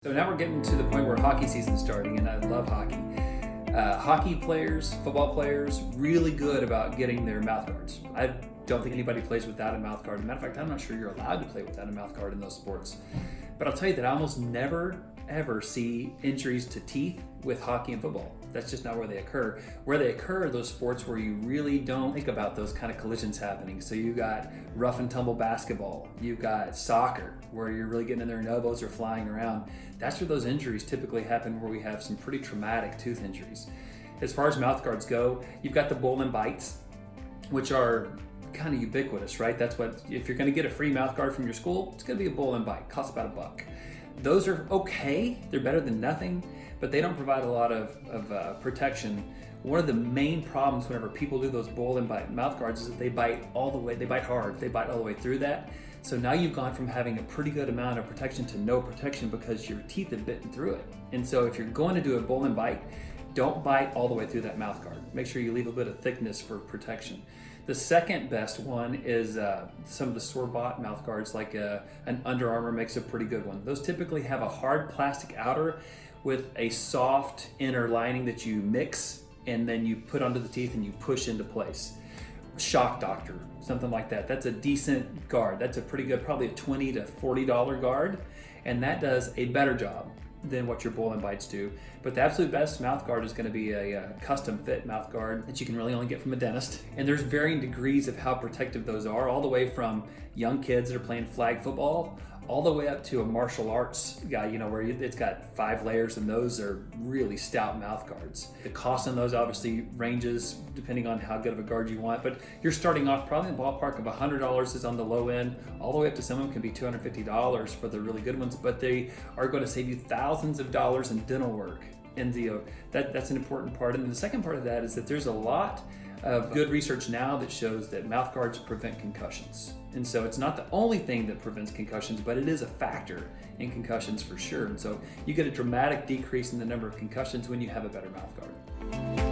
So now we're getting to the point where hockey season's starting, and I love hockey. Hockey players, football players, really good about getting their mouth guards. I don't think anybody plays without a mouth guard. As a matter of fact, I'm not sure you're allowed to play without a mouth guard in those sports. But I'll tell you that I almost never, ever see injuries to teeth with hockey and football. That's just not where they occur. Where they occur are those sports where you really don't think about those kind of collisions happening. So you got rough and tumble basketball, you've got soccer, where you're really getting in there and elbows are flying around. That's where those injuries typically happen, where we have some pretty traumatic tooth injuries. As far as mouth guards go, you've got the bull and bites, which are kind of ubiquitous, right? That's what, if you're gonna get a free mouth guard from your school, it's gonna be a bull and bite, costs about $1. Those are okay, they're better than nothing, but they don't provide a lot of protection. One of the main problems whenever people do those bull and bite mouth guards is that they bite all the way, they bite hard, they bite all the way through that. So now you've gone from having a pretty good amount of protection to no protection because your teeth have bitten through it. And so if you're going to do a bull and bite, don't bite all the way through that mouth guard. Make sure you leave a bit of thickness for protection. The second best one is some of the store-bought mouth guards, like an Under Armour makes a pretty good one. Those typically have a hard plastic outer with a soft inner lining that you mix and then you put onto the teeth and you push into place. Shock Doctor, something like that. That's a decent guard. That's a pretty good, probably a $20 to $40 guard, and that does a better job than what your bull and bites do. But the absolute best mouth guard is going to be a custom fit mouth guard that you can really only get from a dentist. And there's varying degrees of how protective those are, all the way from young kids that are playing flag football all the way up to a martial arts guy, you know, where it's got 5 layers, and those are really stout mouth guards. The cost on those obviously ranges depending on how good of a guard you want, but you're starting off probably in the ballpark of $100 is on the low end, all the way up to some of them can be $250 for the really good ones, but they are going to save you thousands of dollars in dental work. And that's an important part. And the second part of that is that there's a lot of good research now that shows that mouth guards prevent concussions. And so it's not the only thing that prevents concussions, but it is a factor in concussions for sure. And so you get a dramatic decrease in the number of concussions when you have a better mouth guard.